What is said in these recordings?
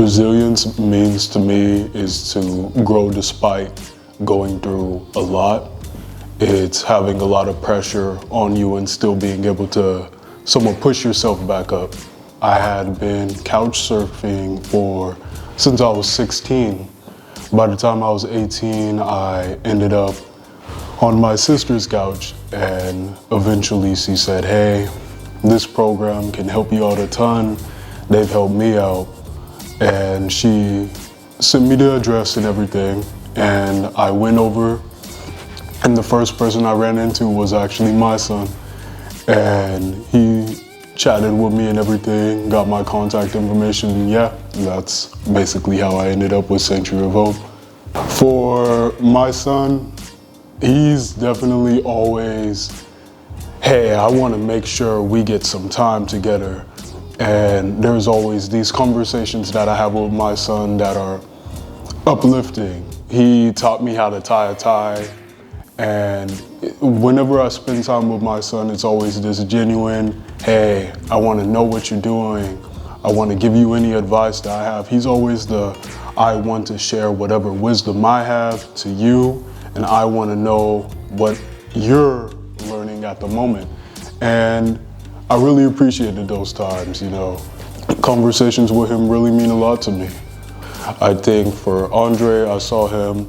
Resilience means to me is to grow despite going through a lot. It's having a lot of pressure on you and still being able to somewhat push yourself back up. I had been couch surfing since I was 16. By the time I was 18, I ended up on my sister's couch, and eventually she said, "Hey, this program can help you out a ton. They've helped me out." And she sent me the address and everything, and I went over, and the first person I ran into was actually my son. And he chatted with me and everything, got my contact information, and yeah, that's basically how I ended up with Sanctuary of Hope. For my son, he's definitely always, "Hey, I want to make sure we get some time together." And there's always these conversations that I have with my son that are uplifting. He taught me how to tie a tie, and whenever I spend time with my son, it's always this genuine, "Hey, I want to know what you're doing. I want to give you any advice that I have." He's always I want to share whatever wisdom I have to you, and I want to know what you're learning at the moment. And I really appreciated those times, Conversations with him really mean a lot to me. I think for Andre, I saw him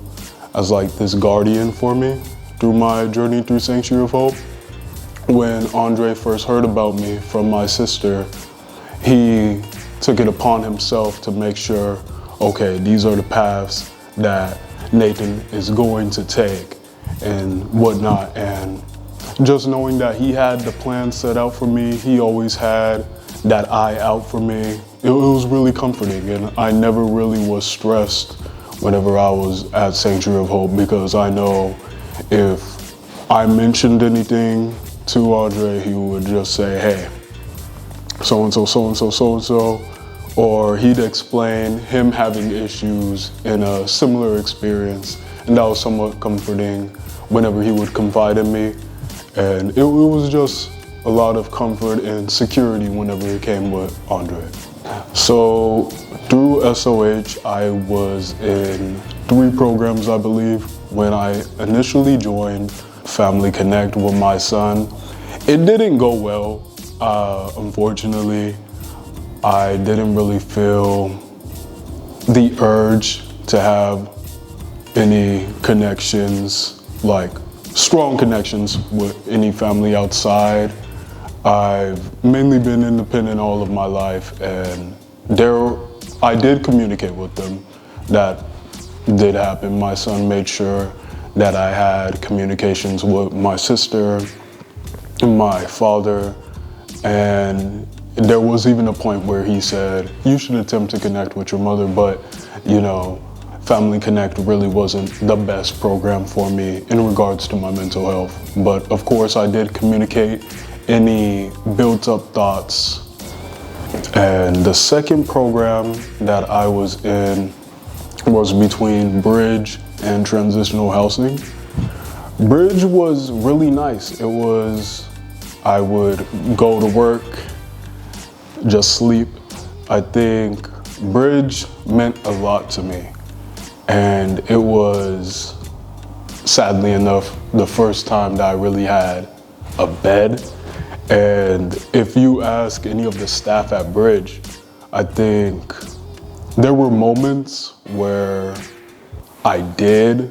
as like this guardian for me through my journey through Sanctuary of Hope. When Andre first heard about me from my sister, he took it upon himself to make sure, okay, these are the paths that Nathan is going to take and whatnot. And just knowing that he had the plan set out for me, he always had that eye out for me, it was really comforting. And I never really was stressed whenever I was at Sanctuary of Hope, because I know if I mentioned anything to Andre, he would just say, "Hey, so-and-so, so-and-so, so-and-so," or he'd explain him having issues in a similar experience. And that was somewhat comforting whenever he would confide in me. And it was just a lot of comfort and security whenever it came with Andre. So through SOH, I was in 3 programs, I believe. When I initially joined Family Connect with my son, it didn't go well. Unfortunately, I didn't really feel the urge to have any connections, like strong connections with any family outside. I've mainly been independent all of my life, and I did communicate with them. That did happen. My son made sure that I had communications with my sister, my father, and there was even a point where he said, "You should attempt to connect with your mother," but Family Connect really wasn't the best program for me in regards to my mental health. But of course, I did communicate any built up thoughts. And the second program that I was in was between Bridge and Transitional Housing. Bridge was really nice. I would go to work, just sleep. I think Bridge meant a lot to me. And it was, sadly enough, the first time that I really had a bed. And if you ask any of the staff at Bridge, I think there were moments where I did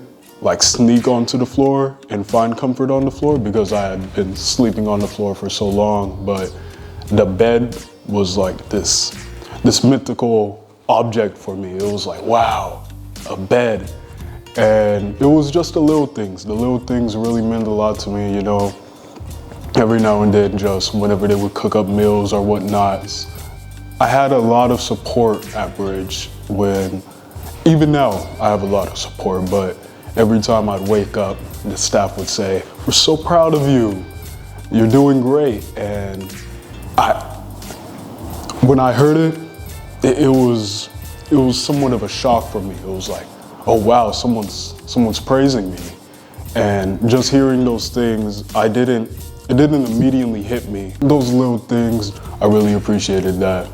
sneak onto the floor and find comfort on the floor, because I had been sleeping on the floor for so long. But the bed was like this mythical object for me. It was like, wow, a bed. And it was just the little things. The little things really meant a lot to me, Every now and then, just whenever they would cook up meals or whatnot. I had a lot of support at Bridge. Even now, I have a lot of support, but every time I'd wake up, the staff would say, "We're so proud of you. You're doing great." And when I heard it, it was somewhat of a shock for me. It was like, oh wow, someone's praising me. And just hearing those things, it didn't immediately hit me. Those little things, I really appreciated that.